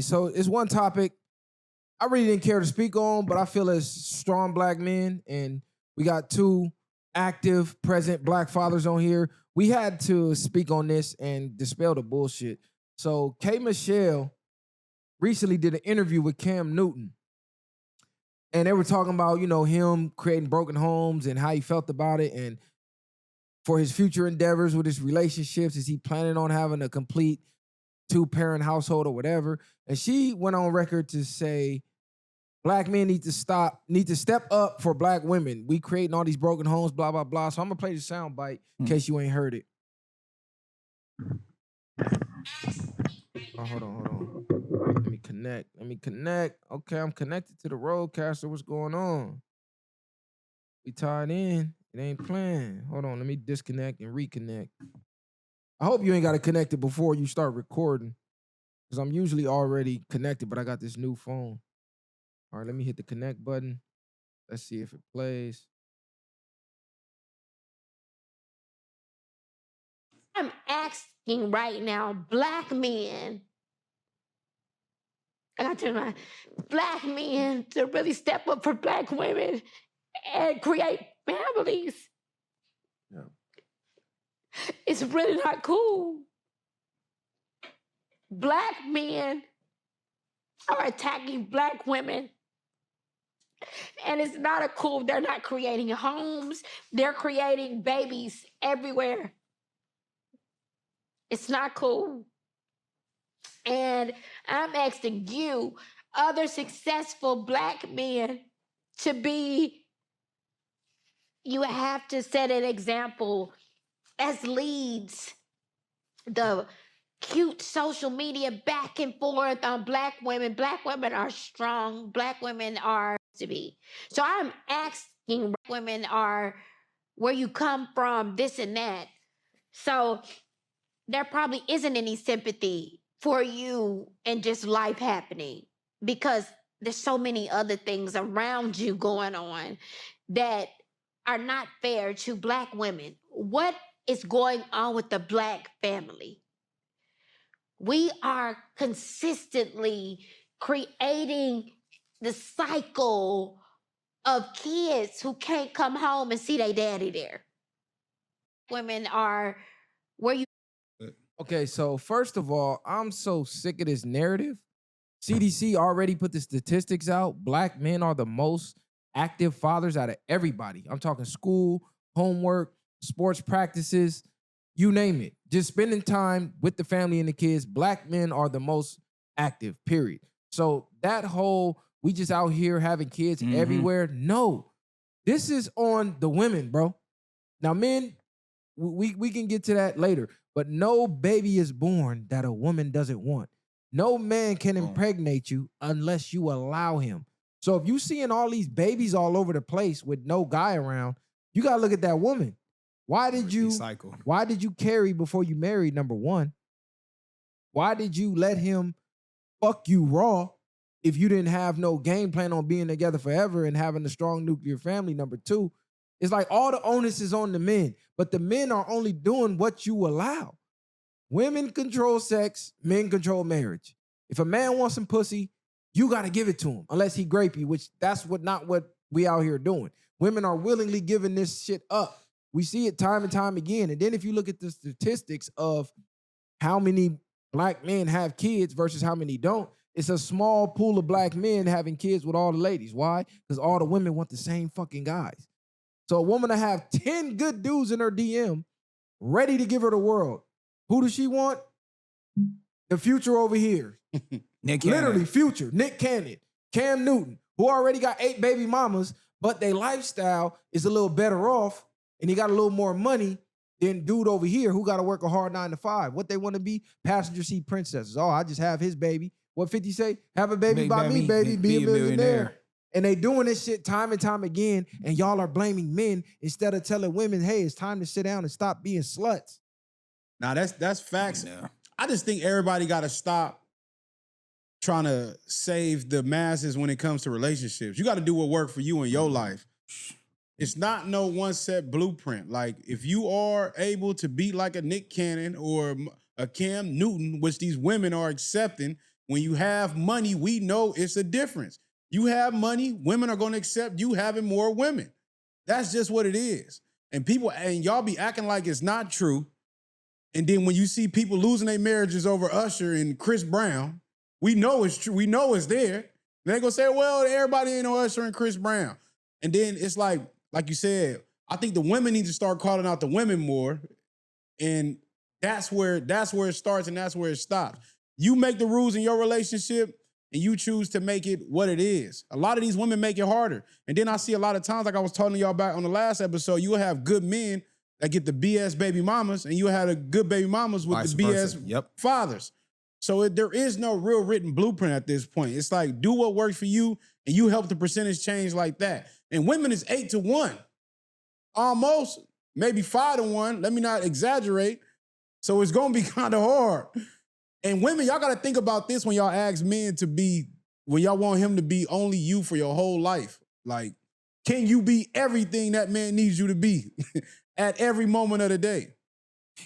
So it's one topic I really didn't care to speak on, but I feel as strong black men, and we got two active, present black fathers on here. We had to speak on this and dispel the bullshit. So K. Michelle recently did an interview with Cam Newton, and they were talking about, him creating broken homes and how he felt about it, and for his future endeavors with his relationships, is he planning on having a complete two-parent household or whatever? And she went on record to say black men need to step up for black women. We creating all these broken homes, blah, blah, blah. So I'm gonna play the sound bite in case you ain't heard it. Oh, hold on. Let me connect. Okay, I'm connected to the roadcaster. What's going on? We tied in. It ain't playing. Hold on, let me disconnect and reconnect. I hope you ain't got to connect it before you start recording, because I'm usually already connected, but I got this new phone. All right, let me hit the connect button. Let's see if it plays. I'm asking right now, black men, I got to my black men to really step up for black women and create families. Yeah. It's really not cool. Black men are attacking black women. And it's not a cool, they're not creating homes, they're creating babies everywhere. It's not cool. And I'm asking you, other successful black men, you have to set an example as leads. The cute social media back and forth on black women. Black women are strong. Black women are to be. So I'm asking women are where you come from, this and that. So there probably isn't any sympathy for you and just life happening, because there's so many other things around you going on that are not fair to black women. What is going on with the black family? We are consistently creating the cycle of kids who can't come home and see their daddy there. Women are where you... Okay, so first of all, I'm so sick of this narrative. CDC already put the statistics out. Black men are the most active fathers out of everybody. I'm talking school, homework, sports practices, you name it. Just spending time with the family and the kids. Black men are the most active, period. So that whole, we just out here having kids everywhere. No, this is on the women, bro. Now, men, we can get to that later, but no baby is born that a woman doesn't want. No man can impregnate you unless you allow him. So if you seeing all these babies all over the place with no guy around, you gotta look at that woman. Why did you carry before you married, number one? Why did you let him fuck you raw if you didn't have no game plan on being together forever and having a strong nuclear family, number two? It's like all the onus is on the men, but the men are only doing what you allow. Women control sex, men control marriage. If a man wants some pussy, you got to give it to him, unless he grape you, which that's not what we out here doing. Women are willingly giving this shit up. We see it time and time again. And then if you look at the statistics of how many black men have kids versus how many don't, it's a small pool of black men having kids with all the ladies. Why? Because all the women want the same fucking guys. So a woman to have 10 good dudes in her DM ready to give her the world. Who does she want? The future over here. Nick Cannon. Literally future. Nick Cannon. Cam Newton, who already got 8 baby mamas, but their lifestyle is a little better off and he got a little more money than dude over here who got to work a hard 9 to 5. What they want to be? Passenger seat princesses. Oh, I just have his baby. What 50 say? Have a baby by me, baby. Be a millionaire. And they doing this shit time and time again, and y'all are blaming men instead of telling women, hey, it's time to sit down and stop being sluts. Now, that's facts. Yeah. I just think everybody got to stop trying to save the masses when it comes to relationships. You got to do what worked for you in your life. It's not no one set blueprint. Like, if you are able to be like a Nick Cannon or a Cam Newton, which these women are accepting, When you have money, we know it's a difference. You have money, women are going to accept you having more women. That's just what it is. And y'all be acting like it's not true. And then when you see people losing their marriages over Usher and Chris Brown, we know it's true. We know it's there. They gonna say, well, everybody ain't no Usher and Chris Brown. And then it's like you said, I think the women need to start calling out the women more. And that's where it starts and that's where it stops. You make the rules in your relationship and you choose to make it what it is. A lot of these women make it harder. And then I see a lot of times, like I was telling y'all about on the last episode, you will have good men that get the BS baby mamas and you have the good baby mamas with the BS fathers. So there is no real written blueprint at this point. It's like, do what works for you and you help the percentage change like that. And women is 8-1. Almost, maybe 5-1. Let me not exaggerate. So it's going to be kind of hard. And women, y'all got to think about this when y'all ask men when y'all want him to be only you for your whole life. Like, can you be everything that man needs you to be at every moment of the day?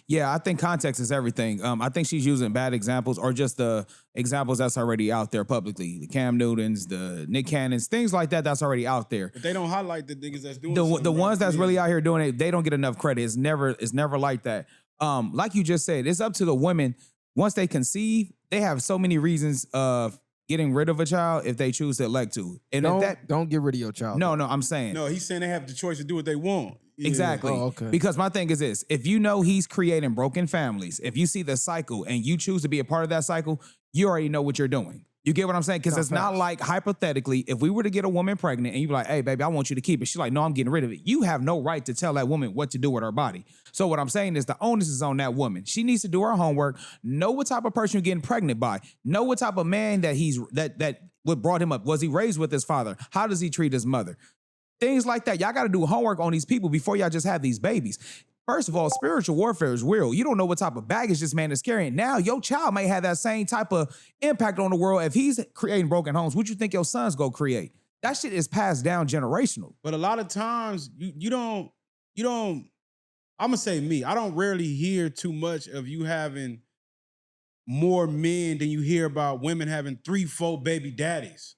Yeah, I think context is everything. I think she's using bad examples or just the examples that's already out there publicly. The Cam Newtons, the Nick Cannons, things like that that's already out there. But they don't highlight the niggas that's doing the ones that's really out here doing it, they don't get enough credit. It's never like that. Like you just said, it's up to the women. Once they conceive, they have so many reasons of getting rid of a child if they choose to elect to. And don't get rid of your child. No, I'm saying. No, he's saying they have the choice to do what they want. Yeah. Exactly. Oh, okay. Because my thing is this, if you know he's creating broken families, if you see the cycle and you choose to be a part of that cycle, you already know what you're doing. You get what I'm saying? Because it's not like, hypothetically, if we were to get a woman pregnant and you be like, hey, baby, I want you to keep it. She's like, no, I'm getting rid of it. You have no right to tell that woman what to do with her body. So what I'm saying is the onus is on that woman. She needs to do her homework, know what type of person you're getting pregnant by, know what type of man that what brought him up. Was he raised with his father? How does he treat his mother? Things like that. Y'all got to do homework on these people before y'all just have these babies. First of all, spiritual warfare is real. You don't know what type of baggage this man is carrying. Now, your child may have that same type of impact on the world. If he's creating broken homes, what you think your son's going to create? That shit is passed down generational. But a lot of times, you don't, I'm going to say me, I don't rarely hear too much of you having more men than you hear about women having 3-4 baby daddies.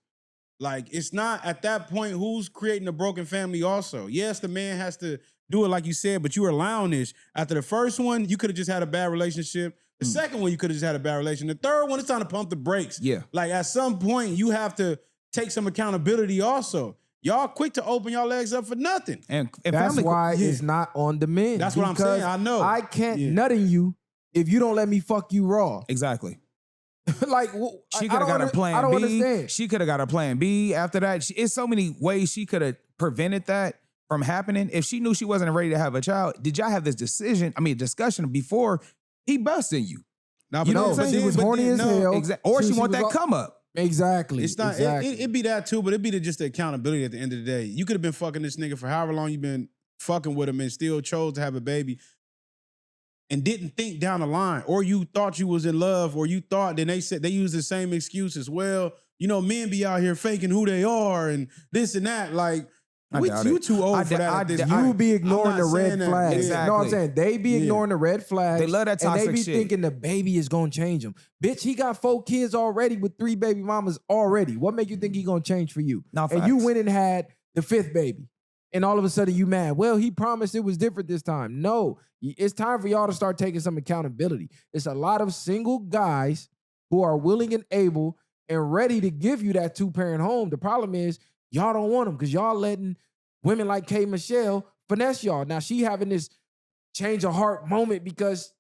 Like, it's not, at that point, who's creating a broken family also? Yes, the man has to do it like you said, but you were allowing this. After the first one, you could have just had a bad relationship. The second one, you could have just had a bad relationship. The third one, it's time to pump the brakes. Yeah. Like, at some point, you have to take some accountability also. Y'all quick to open y'all legs up for nothing. And that's why it's not on the men. That's what I'm saying, I know. I can't nut in you if you don't let me fuck you raw. Exactly. Like, she could have got a plan B. I don't understand. She could have got a plan B after that. It's so many ways she could have prevented that from happening. If she knew she wasn't ready to have a child, did y'all have this discussion before he busted you? Now, you know what I'm saying? She was horny as hell. Or she want that come up. Exactly. It's not. Exactly. It'd be that too, but it'd be just the accountability at the end of the day. You could have been fucking this nigga for however long you've been fucking with him and still chose to have a baby and didn't think down the line, or you thought you was in love, or you thought, then they use the same excuse as, well, you know, men be out here faking who they are and this and that. Like, you too old for that. You be ignoring the red flags. Exactly. You know what I'm saying? They be ignoring the red flags. They love that toxic and they be shit. thinking the baby is gonna change him. Bitch, he got 4 kids already with 3 baby mamas already. What make you think he gonna change for you? And you went and had the 5th baby. And all of a sudden you mad. Well, he promised it was different this time. No, it's time for y'all to start taking some accountability. It's a lot of single guys who are willing and able and ready to give you that 2-parent home. The problem is y'all don't want them because y'all letting women like K. Michelle finesse y'all. Now she having this change of heart moment because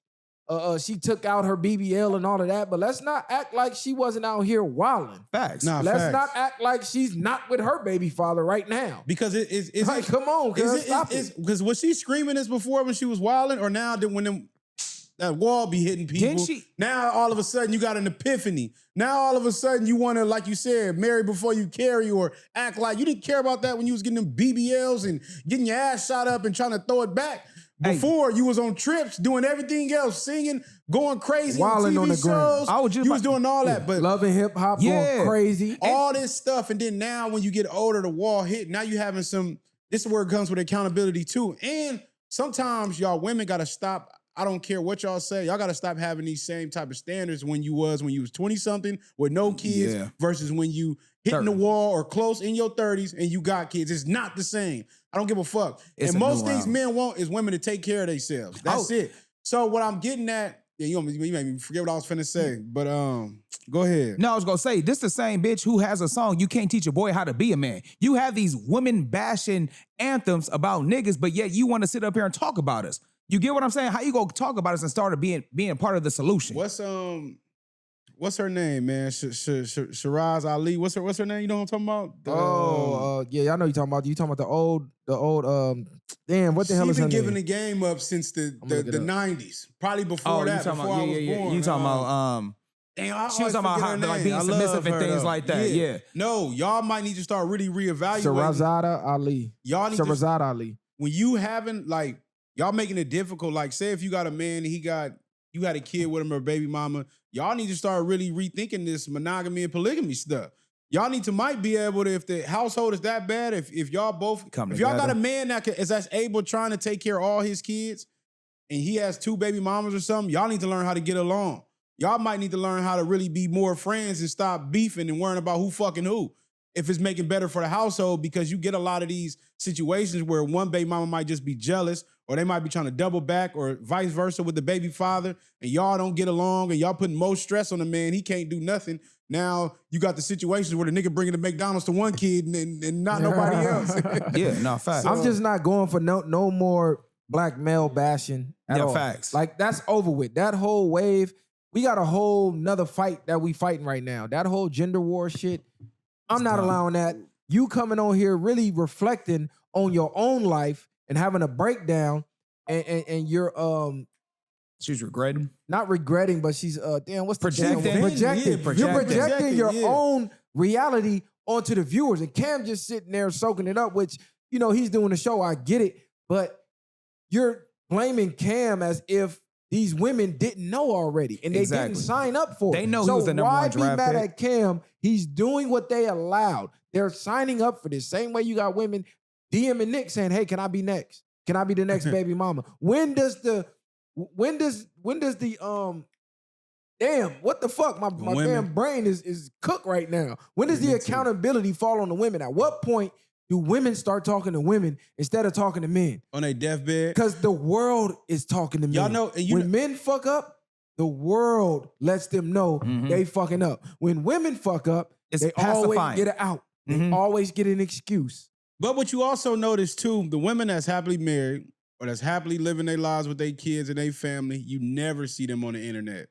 she took out her BBL and all of that, but let's not act like she wasn't out here wilding. Facts. Let's not act like she's not with her baby father right now. Because it's like, come on, stop it. Because was she screaming this before when she was wilding, or now that when that wall be hitting people? Now all of a sudden you got an epiphany. Now all of a sudden you want to, like you said, marry before you carry, or act like you didn't care about that when you was getting them BBLs and getting your ass shot up and trying to throw it back. Before, you was on trips, doing everything else, singing, going crazy, wilding on the shows. You was doing all that, but loving hip hop, going crazy, all this stuff. And then now, when you get older, the wall hit. Now you having some. This is where it comes with accountability too. And sometimes y'all women gotta stop I don't care what y'all say. Y'all got to stop having these same type of standards when you was 20-something with no kids versus when you hitting the wall or close in your 30s and you got kids. It's not the same. I don't give a fuck. And most things men want is women to take care of themselves. That's it. So what I'm getting at, you made me forget what I was finna say, but go ahead. No, I was gonna say, this the same bitch who has a song, you can't teach a boy how to be a man. You have these women bashing anthems about niggas, but yet you want to sit up here and talk about us. You get what I'm saying? How you gonna talk about us and start being part of the solution? What's her name, man? Shiraz Ali. What's her name? You know what I'm talking about? Yeah, I know you talking about. You talking about the old. Damn, what the hell is her name? She's been giving the game up since the 90s. Probably before that. Before I was born. You talking about Damn, she was talking about how, like, being submissive and things like that. Yeah. No, y'all might need to start really reevaluating. Shirazada Ali. Y'all need Shirazada Ali. When you having like y'all making it difficult, like say if you got a man and you had a kid with him or a baby mama, y'all need to start really rethinking this monogamy and polygamy stuff. Y'all might be able to, if the household is that bad, if y'all both, if y'all got a man that's able trying to take care of all his kids and he has 2 baby mamas or something, y'all need to learn how to get along. Y'all might need to learn how to really be more friends and stop beefing and worrying about who fucking who. If it's making better for the household, because you get a lot of these situations where one baby mama might just be jealous or they might be trying to double back or vice versa with the baby father and y'all don't get along and y'all putting more stress on the man. He can't do nothing. Now you got the situations where the nigga bringing the McDonald's to one kid and not nobody else. Yeah, no, facts. I'm just not going for no more black male bashing at all. Facts. Like, that's over with. That whole wave, we got a whole nother fight that we fighting right now. That whole gender war shit, I'm not allowing that. You coming on here really reflecting on your own life and having a breakdown and you're she's regretting. Not regretting, but she's damn, what's the projecting? Projecting. Yeah, You're projecting your own reality onto the viewers. And Cam just sitting there soaking it up, which, you know, he's doing the show. I get it. But you're blaming Cam as if these women didn't know already and they didn't sign up for it. They know he was the number one draft pick. Why be mad at Cam? He's doing what they allowed. They're signing up for this. Same way you got women DMing Nick saying, hey, can I be next? Can I be the next baby mama? When does the damn, what the fuck? My damn brain is cooked right now. When does the accountability fall on the women? At what point do women start talking to women instead of talking to men? On their deathbed? Because the world is talking to men. Y'all know, when men fuck up, the world lets them know they fucking up. When women fuck up, they always get it out. They always get an excuse. But what you also notice too, the women that's happily married or that's happily living their lives with their kids and their family, you never see them on the internet.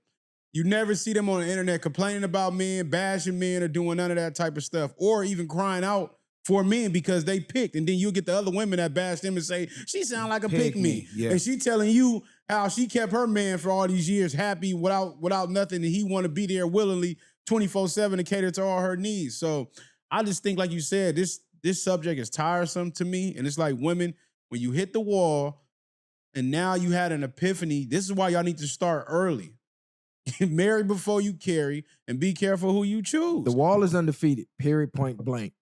You never see them on the internet complaining about men, bashing men, or doing none of that type of stuff, or even crying out for men because they picked. And then you'll get the other women that bash them and say, she sound like a pick me. Yeah. And she telling you how she kept her man for all these years happy without nothing, and he want to be there willingly 24/7 to cater to all her needs. So I just think, like you said, this subject is tiresome to me. And it's like women, when you hit the wall and now you had an epiphany, this is why y'all need to start early. Marry before you carry and be careful who you choose. The wall is undefeated, period, point blank.